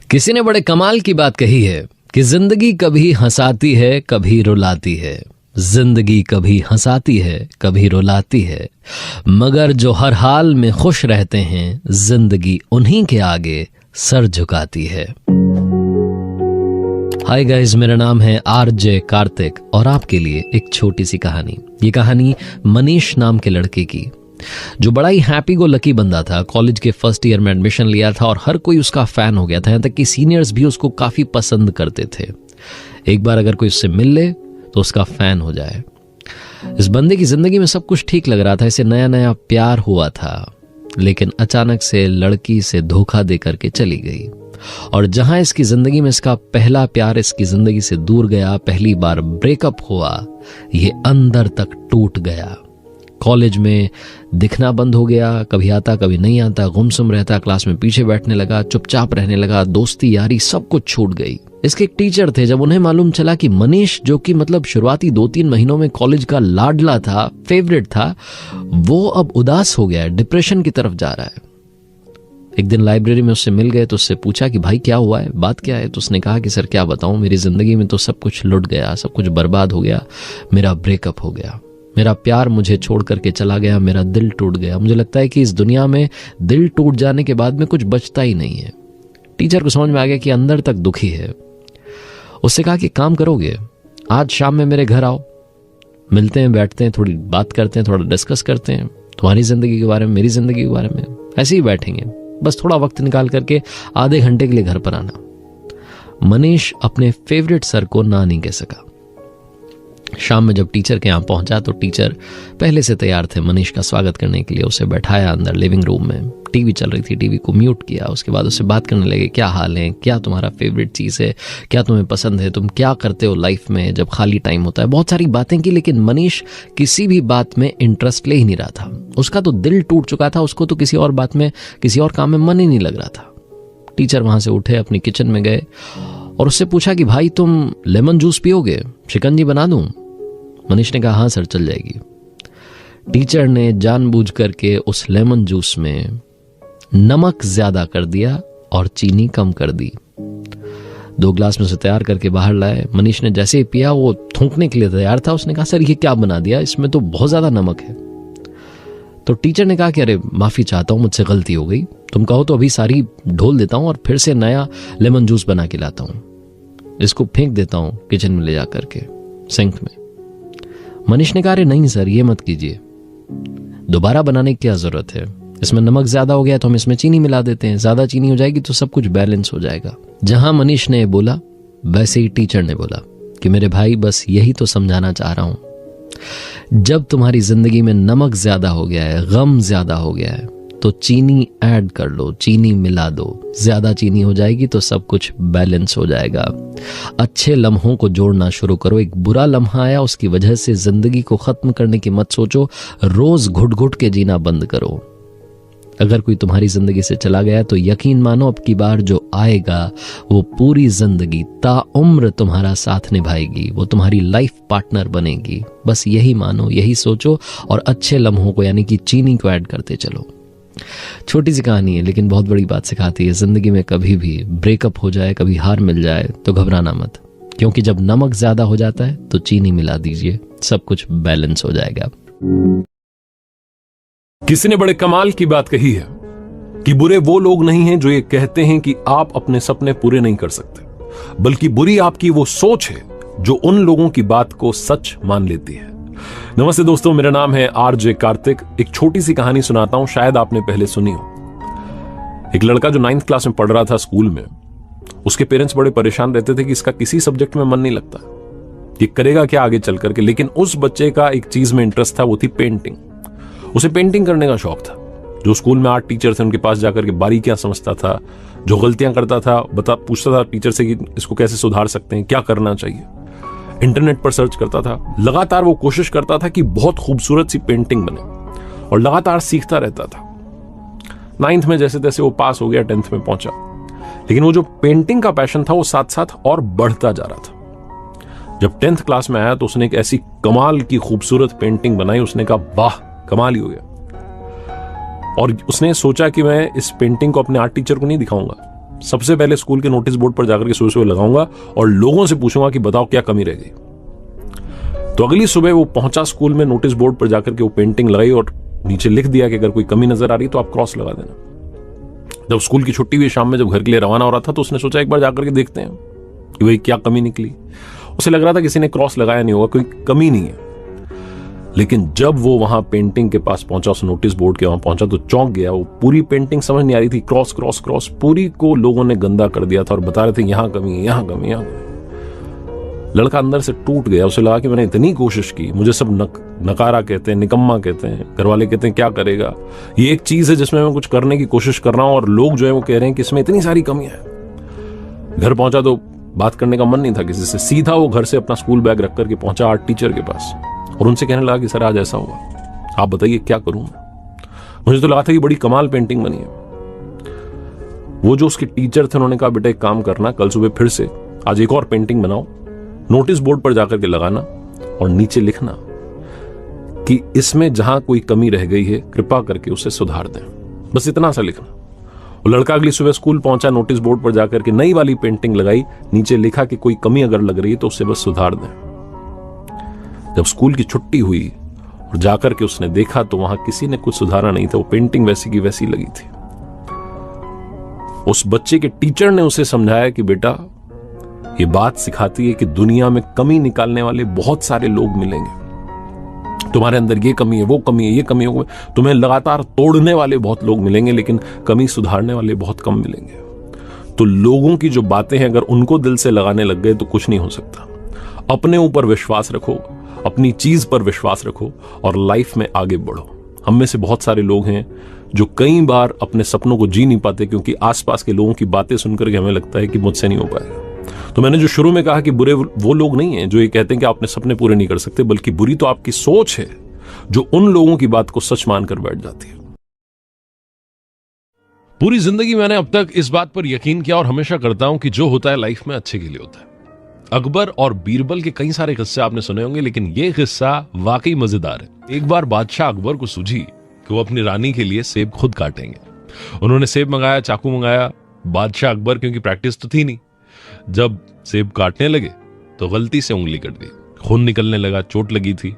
किसी ने बड़े कमाल की बात कही है कि जिंदगी कभी हंसाती है कभी रुलाती है, जिंदगी कभी हंसाती है कभी रुलाती है, मगर जो हर हाल में खुश रहते हैं जिंदगी उन्हीं के आगे सर झुकाती है। हाय गाइस, मेरा नाम है आरजे कार्तिक और आपके लिए एक छोटी सी कहानी। ये कहानी मनीष नाम के लड़के की, जो बड़ा ही हैप्पी गो लकी बंदा था। कॉलेज के फर्स्ट ईयर में एडमिशन लिया था और हर कोई उसका फैन हो गया था, यहाँ तक कि सीनियर्स भी उसको काफी पसंद करते थे। एक बार अगर कोई उससे मिल ले तो उसका फैन हो जाए। इस बंदे की जिंदगी में सब कुछ ठीक लग रहा था, इसे नया नया प्यार हुआ था, लेकिन अचानक से लड़की से धोखा दे करके चली गई। और जहां इसकी जिंदगी में इसका पहला प्यार इसकी जिंदगी से दूर गया, पहली बार ब्रेकअप हुआ, ये अंदर तक टूट गया। कॉलेज में दिखना बंद हो गया, कभी आता कभी नहीं आता, गुमसुम रहता, क्लास में पीछे बैठने लगा, चुपचाप रहने लगा, दोस्ती यारी सब कुछ छूट गई। इसके एक टीचर थे, जब उन्हें मालूम चला कि मनीष, जो कि मतलब शुरुआती 2-3 महीनों में कॉलेज का लाडला था, फेवरेट था, वो अब उदास हो गया है, डिप्रेशन की तरफ जा रहा है। एक दिन लाइब्रेरी में उससे मिल गए तो उससे पूछा कि भाई क्या हुआ है, बात क्या है। तो उसने कहा कि सर क्या बताऊं, मेरी जिंदगी में तो सब कुछ लुट गया, सब कुछ बर्बाद हो गया, मेरा ब्रेकअप हो गया, मेरा प्यार मुझे छोड़ करके चला गया, मेरा दिल टूट गया। मुझे लगता है कि इस दुनिया में दिल टूट जाने के बाद में कुछ बचता ही नहीं है। टीचर को समझ में आ गया कि अंदर तक दुखी है। उससे कहा कि काम करोगे, आज शाम में मेरे घर आओ, मिलते हैं, बैठते हैं, थोड़ी बात करते हैं, थोड़ा डिस्कस करते हैं तुम्हारी जिंदगी के बारे में, मेरी जिंदगी के बारे में। ऐसे ही बैठेंगे, बस थोड़ा वक्त निकाल करके आधे घंटे के लिए घर पर आना। मनीष अपने फेवरेट सर को ना नहीं कह सका। शाम में जब टीचर के यहाँ पहुंचा तो टीचर पहले से तैयार थे मनीष का स्वागत करने के लिए। उसे बैठाया अंदर लिविंग रूम में, टीवी चल रही थी, टीवी को म्यूट किया। उसके बाद उससे बात करने लगे, क्या हाल है, क्या तुम्हारा फेवरेट चीज है, क्या तुम्हें पसंद है, तुम क्या करते हो लाइफ में जब खाली टाइम होता है। बहुत सारी बातें की, लेकिन मनीष किसी भी बात में इंटरेस्ट ले ही नहीं रहा था। उसका तो दिल टूट चुका था, उसको तो किसी और बात में, किसी और काम में मन ही नहीं लग रहा था। टीचर वहां से उठे, अपनी किचन में गए और उससे पूछा कि भाई तुम लेमन जूस पियोगे, शिकंजी बना दूं। मनीष ने कहा हाँ सर, चल जाएगी। टीचर ने जानबूझ करके उस लेमन जूस में नमक ज्यादा कर दिया और चीनी कम कर दी। 2 ग्लास में से तैयार करके बाहर लाए। मनीष ने जैसे ही पिया, वो थूकने के लिए तैयार था। उसने कहा सर ये क्या बना दिया, इसमें तो बहुत ज्यादा नमक है। तो टीचर ने कहा कि अरे माफी चाहता हूं, मुझसे गलती हो गई, तुम कहो तो अभी सारी ढोल देता हूं और फिर से नया लेमन जूस बना के लाता हूं, इसको फेंक देता हूं किचन में ले जा करके सिंक में। मनीष ने कहा अरे नहीं सर, ये मत कीजिए, दोबारा बनाने की क्या जरूरत है, इसमें नमक ज्यादा हो गया तो हम इसमें चीनी मिला देते हैं, ज्यादा चीनी हो जाएगी तो सब कुछ बैलेंस हो जाएगा। जहां मनीष ने बोला वैसे ही टीचर ने बोला कि मेरे भाई बस यही तो समझाना चाह रहा हूं, जब तुम्हारी जिंदगी में नमक ज्यादा हो गया है, गम ज्यादा हो गया है, तो चीनी ऐड कर लो, चीनी मिला दो, ज्यादा चीनी हो जाएगी तो सब कुछ बैलेंस हो जाएगा। अच्छे लम्हों को जोड़ना शुरू करो। एक बुरा लम्हा आया, उसकी वजह से जिंदगी को खत्म करने की मत सोचो, रोज घुट घुट के जीना बंद करो। अगर कोई तुम्हारी जिंदगी से चला गया तो यकीन मानो अब की बार जो आएगा वो पूरी जिंदगी ताउम्र तुम्हारा साथ निभाएगी, वो तुम्हारी लाइफ पार्टनर बनेगी। बस यही मानो, यही सोचो और अच्छे लम्हों को यानी कि चीनी को ऐड करते चलो। छोटी सी कहानी है लेकिन बहुत बड़ी बात सिखाती है। जिंदगी में कभी भी ब्रेकअप हो जाए, कभी हार मिल जाए तो घबराना मत, क्योंकि जब नमक ज्यादा हो जाता है तो चीनी मिला दीजिए, सब कुछ बैलेंस हो जाएगा। किसी ने बड़े कमाल की बात कही है कि बुरे वो लोग नहीं हैं जो ये कहते हैं कि आप अपने सपने पूरे नहीं कर सकते, बल्कि बुरी आपकी वो सोच है जो उन लोगों की बात को सच मान लेती है। नमस्ते दोस्तों, मेरा नाम है आरजे कार्तिक। एक छोटी सी कहानी सुनाता हूं, शायद आपने पहले सुनी हो। एक लड़का जो 9th क्लास में पढ़ रहा था स्कूल में, उसके पेरेंट्स बड़े परेशान रहते थे कि इसका किसी सब्जेक्ट में मन नहीं लगता, ये करेगा क्या आगे चल करके। लेकिन उस बच्चे का एक चीज में इंटरेस्ट था, वो थी पेंटिंग। उसे पेंटिंग करने का शौक था। जो स्कूल में आर्ट टीचर थे उनके पास जाकर के बारीकियां समझता था, जो गलतियां करता था पूछता था टीचर से कि इसको कैसे सुधार सकते हैं, क्या करना चाहिए। इंटरनेट पर सर्च करता था, लगातार वो कोशिश करता था कि बहुत खूबसूरत सी पेंटिंग बने और लगातार सीखता रहता था। 9th में जैसे तैसे वो पास हो गया, 10th में पहुंचा, लेकिन वो जो पेंटिंग का पैशन था वो साथ साथ और बढ़ता जा रहा था। जब 10th क्लास में आया तो उसने एक ऐसी कमाल की खूबसूरत पेंटिंग बनाई, उसने कहा वाह कमाल ही हो गया। और उसने सोचा कि मैं इस पेंटिंग को अपने आर्ट टीचर को नहीं दिखाऊंगा, सबसे पहले स्कूल के नोटिस बोर्ड पर जाकर के सुबह सुबह लगाऊंगा और लोगों से पूछूंगा कि बताओ क्या कमी रह गई। तो अगली सुबह वो पहुंचा स्कूल में, नोटिस बोर्ड पर जाकर के वो पेंटिंग लगाई और नीचे लिख दिया कि अगर कोई कमी नजर आ रही तो आप क्रॉस लगा देना। जब स्कूल की छुट्टी हुई शाम में, जब घर के लिए रवाना हो रहा था, तो उसने सोचा एक बार जाकर के देखते हैं कि भाई क्या कमी निकली। उसे लग रहा था किसी ने क्रॉस लगाया नहीं होगा, कोई कमी नहीं है। लेकिन जब वो वहां पेंटिंग के पास पहुंचा, उस नोटिस बोर्ड के वहां पहुंचा, तो चौंक गया। वो पूरी पेंटिंग समझ नहीं आ रही थी, क्रॉस क्रॉस क्रॉस पूरी को लोगों ने गंदा कर दिया था और बता रहे थे यहां कमी है, यहां कमी, यहां कमी। लड़का अंदर से टूट गया। उसे लगा कि मैंने इतनी कोशिश की, मुझे सब नकारा कहते हैं, निकम्मा कहते हैं, घर वाले कहते हैं क्या करेगा, ये एक चीज है जिसमें मैं कुछ करने की कोशिश कर रहा हूं और लोग जो है वो कह रहे हैं कि इसमें इतनी सारी कमियां हैं। घर पहुंचा तो बात करने का मन नहीं था किसी से। सीधा वो घर से अपना स्कूल बैग रख करके पहुंचा आर्ट टीचर के पास और उनसे कहने लगा कि सर आज ऐसा हुआ, आप बताइए क्या करूं मैं। मुझे तो लगा था कि बड़ी कमाल पेंटिंग बनी है। वो जो उसके टीचर थे उन्होंने कहा बेटा एक काम करना, कल सुबह फिर से आज एक और पेंटिंग बनाओ, नोटिस बोर्ड पर जाकर के लगाना और नीचे लिखना कि इसमें जहां कोई कमी रह गई है कृपा करके उसे सुधार दें। बस इतना सा लिखना। वो लड़का अगली सुबह स्कूल पहुंचा, नोटिस बोर्ड पर जाकर के नई वाली पेंटिंग लगाई, नीचे लिखा कि कोई कमी अगर लग रही है तो उसे बस सुधार दें। जब स्कूल की छुट्टी हुई और जाकर के उसने देखा तो वहां किसी ने कुछ सुधारा नहीं था, वो पेंटिंग वैसी की वैसी लगी थी। उस बच्चे के टीचर ने उसे समझाया कि बेटा ये बात सिखाती है कि दुनिया में कमी निकालने वाले बहुत सारे लोग मिलेंगे। तुम्हारे अंदर ये कमी है, वो कमी है, ये कमी है, तुम्हें लगातार तोड़ने वाले बहुत लोग मिलेंगे, लेकिन कमी सुधारने वाले बहुत कम मिलेंगे। तो लोगों की जो बातें हैं अगर उनको दिल से लगाने लग गए तो कुछ नहीं हो सकता। अपने ऊपर विश्वास रखो, अपनी चीज पर विश्वास रखो और लाइफ में आगे बढ़ो। हम में से बहुत सारे लोग हैं जो कई बार अपने सपनों को जी नहीं पाते क्योंकि आसपास के लोगों की बातें सुनकर के हमें लगता है कि मुझसे नहीं हो पाएगा। तो मैंने जो शुरू में कहा कि बुरे वो लोग नहीं हैं जो ये कहते हैं कि आप अपने सपने पूरे नहीं कर सकते, बल्कि बुरी तो आपकी सोच है जो उन लोगों की बात को सच मानकर बैठ जाती है। पूरी जिंदगी मैंने अब तक इस बात पर यकीन किया और हमेशा करता हूं कि जो होता है लाइफ में अच्छे के लिए होता है। अकबर और बीरबल के कई सारे किस्से आपने सुने होंगे, लेकिन यह किस्सा वाकई मजेदार है। एक बार बादशाह अकबर को सूझी कि वो अपनी रानी के लिए सेब खुद काटेंगे। उन्होंने सेब मंगाया, चाकू मंगाया। बादशाह अकबर क्योंकि प्रैक्टिस तो थी नहीं, जब सेब काटने लगे तो गलती से उंगली कट गई, खून निकलने लगा, चोट लगी थी।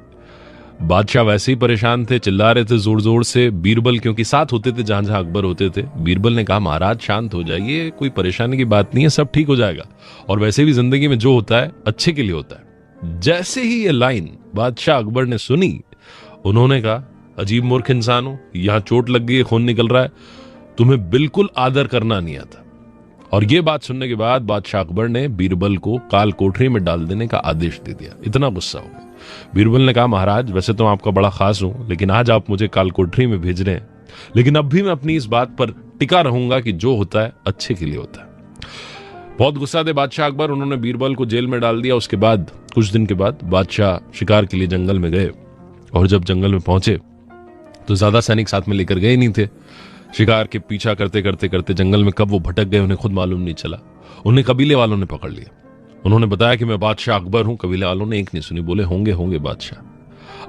बादशाह वैसे ही परेशान थे, चिल्ला रहे थे जोर जोर से। बीरबल क्योंकि साथ होते थे जहां जहां अकबर होते थे, बीरबल ने कहा महाराज शांत हो जाइए, कोई परेशानी की बात नहीं है, सब ठीक हो जाएगा और वैसे भी जिंदगी में जो होता है अच्छे के लिए होता है। जैसे ही ये लाइन बादशाह अकबर ने सुनी, उन्होंने कहा अजीब मूर्ख इंसान हो, यहां चोट लग गई है, खून निकल रहा है, तुम्हें बिल्कुल आदर करना नहीं आता। और ये बात सुनने के बाद बादशाह अकबर ने बीरबल को काल कोठरी में डाल देने का आदेश दे दिया। इतना गुस्सा हो गया। बीरबल ने कहा महाराज वैसे तो आपका बड़ा खास हूं, लेकिन आज आप मुझे काल कोठरी में भेज रहे हैं, लेकिन अब भी मैं अपनी इस बात पर टिका रहूंगा कि जो होता है अच्छे के लिए होता है। बहुत गुस्सा थे बादशाह अकबर, उन्होंने बीरबल को जेल में डाल दिया। उसके बाद कुछ दिन के बाद बादशाह शिकार के लिए जंगल में गए और जब जंगल में पहुंचे तो ज्यादा सैनिक साथ में लेकर गए नहीं थे। शिकार के पीछा करते करते करते जंगल में कब वो भटक गए उन्हें खुद मालूम नहीं चला। उन्हें कबीले वालों ने पकड़ लिया। उन्होंने बताया कि मैं बादशाह अकबर हूं। कबीले वालों ने एक नहीं सुनी, बोले होंगे होंगे बादशाह,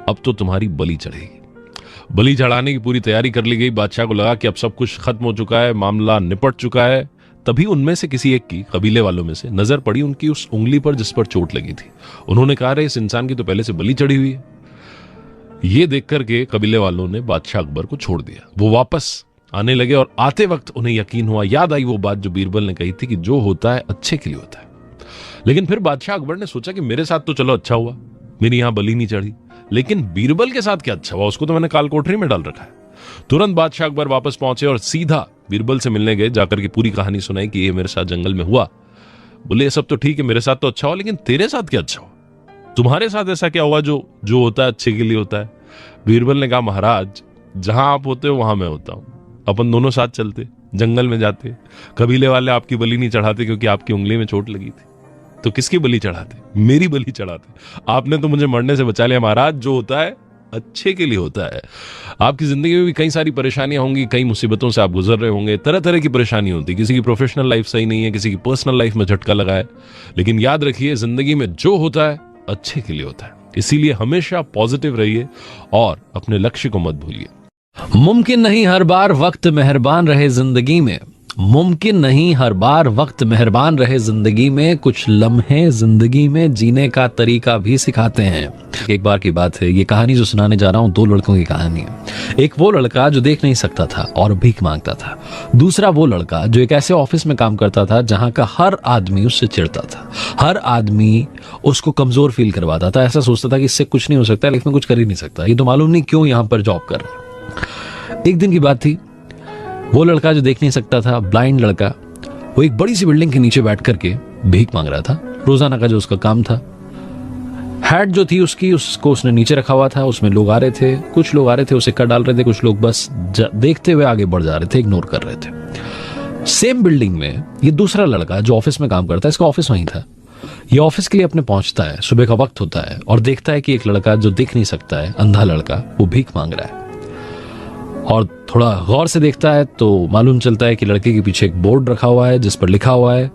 अब तो तुम्हारी बलि चढ़ेगी। बलि चढ़ाने की पूरी तैयारी कर ली गई। बादशाह को लगा कि अब सब कुछ खत्म हो चुका है, मामला निपट चुका है। तभी उनमें से किसी एक की, कबीले वालों में से, नजर पड़ी उनकी उस उंगली पर जिस पर चोट लगी थी। उन्होंने कहा रे इस इंसान की तो पहले से बलि चढ़ी हुई है। ये देख करके कबीले वालों ने बादशाह अकबर को छोड़ दिया। वो वापस आने लगे और आते वक्त उन्हें यकीन हुआ, याद आई वो बात जो बीरबल ने कही थी कि जो होता है अच्छे के लिए होता है। लेकिन फिर बादशाह अकबर ने सोचा कि मेरे साथ तो चलो अच्छा हुआ, मेरी यहां बलि नहीं चढ़ी, लेकिन बीरबल के साथ क्या अच्छा हुआ, उसको तो मैंने काल कोठरी में डाल रखा है। तुरंत बादशाह अकबर वापस पहुंचे और सीधा बीरबल से मिलने गए। जाकर के पूरी कहानी सुनाई कि ये मेरे साथ जंगल में हुआ। बोले ये सब तो ठीक है, मेरे साथ तो अच्छा हुआ, लेकिन तेरे साथ क्या अच्छा हुआ, तुम्हारे साथ ऐसा क्या हुआ जो होता है अच्छे के लिए होता है। बीरबल ने कहा महाराज जहां आप होते हो वहां मैं होता हूं, अपन दोनों साथ चलते, जंगल में जाते, कबीले वाले आपकी बलि नहीं चढ़ाते क्योंकि आपकी उंगली में चोट लगी थी, तो किसकी बलि चढ़ाते, मेरी बलि चढ़ाते। आपने तो मुझे मरने से बचा लिया। महाराज जो होता है अच्छे के लिए होता है। आपकी जिंदगी में भी कई सारी परेशानियां होंगी, कई मुसीबतों से आप गुजर रहे होंगे, तरह तरह की परेशानी होती है। किसी की प्रोफेशनल लाइफ सही नहीं है, किसी की पर्सनल लाइफ में झटका लगा है, लेकिन याद रखिए जिंदगी में जो होता है अच्छे के लिए होता है। इसीलिए हमेशा पॉजिटिव रहिए और अपने लक्ष्य को मत भूलिए। मुमकिन नहीं हर बार वक्त मेहरबान रहे जिंदगी में, मुमकिन नहीं हर बार, वक्त मेहरबान रहे जिंदगी में, कुछ लम्हे जिंदगी में जीने का तरीका भी सिखाते हैं। एक बार की बात है, ये कहानी जो सुनाने जा रहा हूं 2 लड़कों की कहानी है। एक वो लड़का जो देख नहीं सकता था और भीख मांगता था। दूसरा वो लड़का जो एक ऐसे ऑफिस में काम करता था जहां का हर आदमी उससे चिढ़ता था, हर आदमी उसको कमजोर फील करवाता था, ऐसा सोचता था कि इससे कुछ नहीं हो सकता, लाइफ में कुछ कर ही नहीं सकता, ये तो मालूम नहीं क्यों यहां पर जॉब कर रहा है। एक दिन की बात थी, वो लड़का जो देख नहीं सकता था, ब्लाइंड लड़का, वो एक बड़ी सी बिल्डिंग के नीचे बैठ करके भीख मांग रहा था। रोजाना का जो उसका काम था, हैट जो थी उसकी, उसको उसने नीचे रखा हुआ था, उसमें लोग आ रहे थे, कुछ लोग आ रहे थे उसे कर डाल रहे थे, कुछ लोग बस देखते हुए आगे बढ़ जा रहे थे, इग्नोर कर रहे थे। सेम बिल्डिंग में ये दूसरा लड़का जो ऑफिस में काम करता है, इसका ऑफिस वहीं था। ये ऑफिस के लिए अपने पहुंचता है, सुबह का वक्त होता है और देखता है कि एक लड़का जो देख नहीं सकता है, अंधा लड़का, वो भीख मांग रहा है। और थोड़ा गौर से देखता है तो मालूम चलता है कि लड़के के पीछे एक बोर्ड रखा हुआ है जिस पर लिखा हुआ है,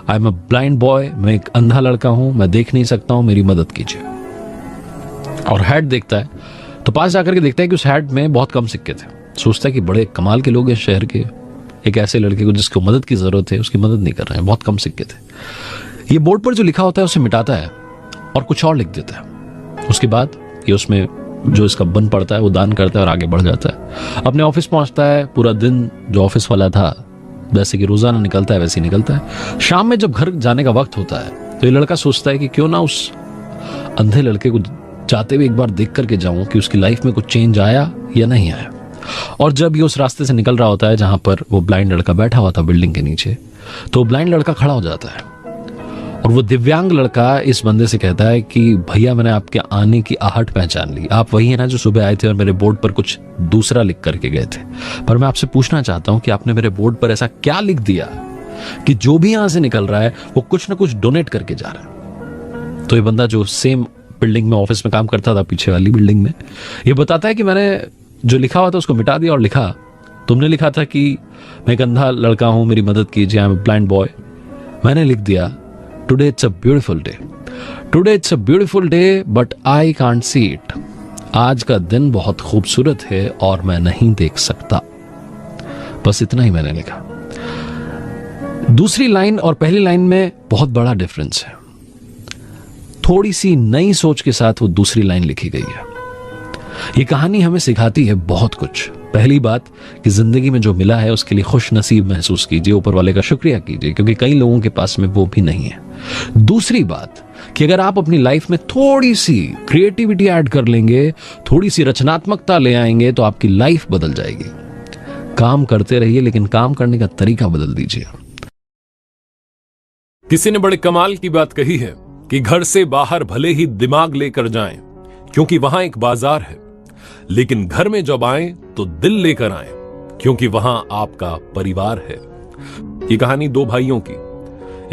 I am a blind boy, मैं एक अंधा लड़का हूं, मैं देख नहीं सकता हूं, मेरी मदद कीजिए। और हैट देखता है तो पास जाकर के देखता है कि उस हैट में बहुत कम सिक्के थे। सोचता है कि बड़े कमाल के लोग हैं शहर के, एक ऐसे लड़के को जिसको मदद की जरूरत है उसकी मदद नहीं कर रहे हैं, बहुत कम सिक्के थे। ये बोर्ड पर जो लिखा होता है उसे मिटाता है और कुछ और लिख देता है। उसके बाद ये उसमें जो इसका बन पड़ता है वो दान करता है और आगे बढ़ जाता है। अपने ऑफिस पहुंचता है, पूरा दिन जो ऑफिस वाला था जैसे कि रोजाना निकलता है वैसे ही निकलता है। शाम में जब घर जाने का वक्त होता है तो ये लड़का सोचता है कि क्यों ना उस अंधे लड़के को जाते हुए एक बार देख करके जाऊं कि उसकी लाइफ में कुछ चेंज आया या नहीं आया। और जब ये उस रास्ते से निकल रहा होता है जहां पर वो ब्लाइंड लड़का बैठा हुआ था बिल्डिंग के नीचे, तो ब्लाइंड लड़का खड़ा हो जाता है और वो दिव्यांग लड़का इस बंदे से कहता है कि भैया मैंने आपके आने की आहट पहचान ली, आप वही है ना जो सुबह आए थे और मेरे बोर्ड पर कुछ दूसरा लिख करके गए थे, पर मैं आपसे पूछना चाहता हूं कि आपने मेरे बोर्ड पर ऐसा क्या लिख दिया कि जो भी यहां से निकल रहा है वो कुछ ना कुछ डोनेट करके जा रहा है। तो ये बंदा जो सेम बिल्डिंग में ऑफिस में काम करता था, पीछे वाली बिल्डिंग में, ये बताता है कि मैंने जो लिखा हुआ था उसको मिटा दिया और लिखा, तुमने लिखा था कि मैं एक अंधा लड़का हूं, मेरी मदद कीजिए, I am a blind boy, मैंने लिख दिया today it's a beautiful day, today it's a beautiful day but I can't see it, आज का दिन बहुत खूबसूरत है और मैं नहीं देख सकता। बस इतना ही मैंने लिखा। दूसरी लाइन और पहली लाइन में बहुत बड़ा डिफरेंस है। थोड़ी सी नई सोच के साथ वो दूसरी लाइन लिखी गई है। ये कहानी हमें सिखाती है बहुत कुछ। पहली बात कि जिंदगी में जो मिला है उसके लिए खुश नसीब महसूस कीजिए, ऊपर वाले का शुक्रिया कीजिए, क्योंकि कई लोगों के पास में वो भी नहीं है। दूसरी बात कि अगर आप अपनी लाइफ में थोड़ी सी क्रिएटिविटी ऐड कर लेंगे, थोड़ी सी रचनात्मकता ले आएंगे तो आपकी लाइफ बदल जाएगी। काम करते रहिए लेकिन काम करने का तरीका बदल दीजिए। किसी ने बड़े कमाल की बात कही है कि घर से बाहर भले ही दिमाग लेकर जाएं, क्योंकि वहां एक बाजार है, लेकिन घर में जब आएं तो दिल लेकर आएं, क्योंकि वहां आपका परिवार है। ये कहानी 2 भाइयों की।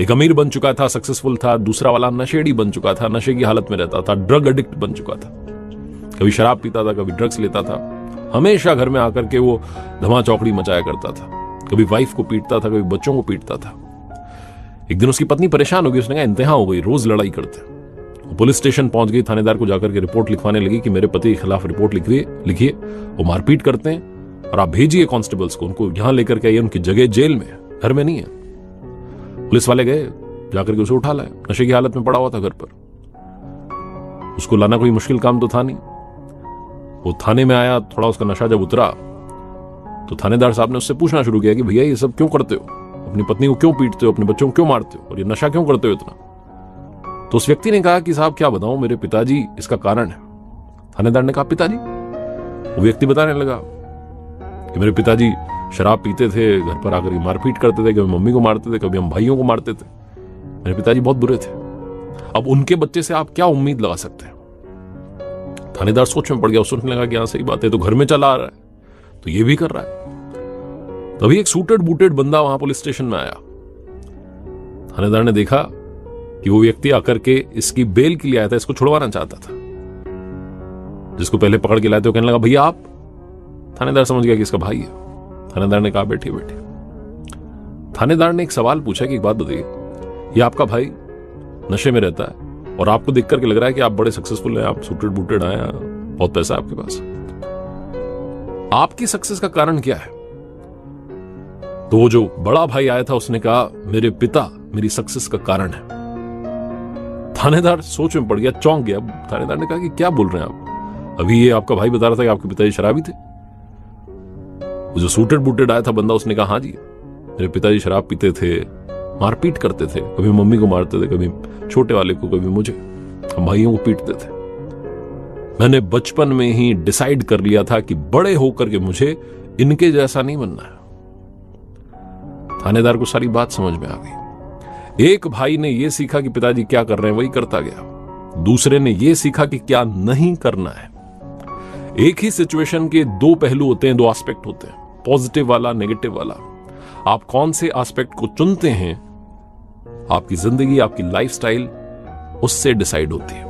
एक अमीर बन चुका था, सक्सेसफुल था, दूसरा वाला नशेड़ी बन चुका था, नशे की हालत में रहता था, ड्रग एडिक्ट बन चुका था। कभी शराब पीता था, कभी ड्रग्स लेता था, हमेशा घर में आकर के वो धमा चौकड़ी मचाया करता था। कभी वाइफ को पीटता था, कभी बच्चों को पीटता था। एक दिन उसकी पत्नी परेशान हो गई, उसने कहा इंतहा हो गई, रोज लड़ाई करते। वो पुलिस स्टेशन पहुंच गई, थानेदार को जाकर के रिपोर्ट लिखवाने लगी कि मेरे पति के खिलाफ रिपोर्ट लिखिए, वो मारपीट करते हैं और आप भेजिए कांस्टेबल्स को, उनको यहां लेकर के आइए, उनकी जगह जेल में, घर में नहीं है। पुलिस वाले गए, जाकर के उसे उठा लाए, नशे की हालत में पड़ा हुआ था घर पर। उसको लाना कोई मुश्किल काम तो था नहीं। वो थाने में आया, थोड़ा उसका नशा जब उतरा तो थानेदार साहब ने उससे पूछना शुरू किया कि भैया ये सब क्यों करते हो, अपनी पत्नी को क्यों पीटते हो, अपने बच्चों को क्यों मारते हो और ये नशा क्यों करते हो इतना। तो उस व्यक्ति ने कहा कि साहब क्या बताऊं, मेरे पिताजी इसका कारण है। थानेदार ने कहा पिताजी? वो व्यक्ति बताने लगा कि मेरे पिताजी शराब पीते थे, घर पर आकर मारपीट करते थे, कभी मम्मी को मारते थे, कभी हम भाइयों को मारते थे, मेरे पिताजी बहुत बुरे थे। अब उनके बच्चे से आप क्या उम्मीद लगा सकते हैं। थानेदार सोच में पड़ गया, सोचने लगा कि हाँ सही बात है, तो घर में चला आ रहा है तो ये भी कर रहा है। तभी एक सूटेड बूटेड बंदा वहां पुलिस स्टेशन में आया। थानेदार ने देखा कि वो व्यक्ति आकर के इसकी बेल के लिए आया था, इसको छुड़वाना चाहता था। जिसको पहले पकड़ के लाए थे वो कहने लगा भैया आप। थानेदार समझ गया कि इसका भाई है। थानेदार ने कहा बैठिए बैठिए। थानेदार ने एक सवाल पूछा कि एक बात बताइए, ये आपका भाई नशे में रहता है और आपको देख करके लग रहा है कि आप बड़े सक्सेसफुल हैं, आप सूटेड बूटेड आए, बहुत पैसा है आपके पास, आपकी सक्सेस का कारण क्या है? तो वो जो बड़ा भाई आया था उसने कहा, मेरे पिता मेरी सक्सेस का कारण है। थानेदार सोच में पड़ गया, चौंक गया। थानेदार ने कहा कि क्या बोल रहे हैं आप? अभी ये आपका भाई बता रहा था कि आपके पिताजी शराबी थे। वो जो सूटेड बूटेड आया था बंदा, उसने कहा, हाँ जी, मेरे पिताजी शराब पीते थे, मारपीट करते थे, कभी मम्मी को मारते थे, कभी छोटे वाले को, कभी मुझे, हम भाइयों को पीटते थे। मैंने बचपन में ही डिसाइड कर लिया था कि बड़े होकर के मुझे इनके जैसा नहीं बनना है। थानेदार को सारी बात समझ में आ गई। एक भाई ने यह सीखा कि पिताजी क्या कर रहे हैं वही करता गया, दूसरे ने यह सीखा कि क्या नहीं करना है। एक ही सिचुएशन के दो पहलू होते हैं, दो एस्पेक्ट होते हैं, पॉजिटिव वाला, नेगेटिव वाला। आप कौन से एस्पेक्ट को चुनते हैं, आपकी जिंदगी, आपकी लाइफस्टाइल उससे डिसाइड होती है।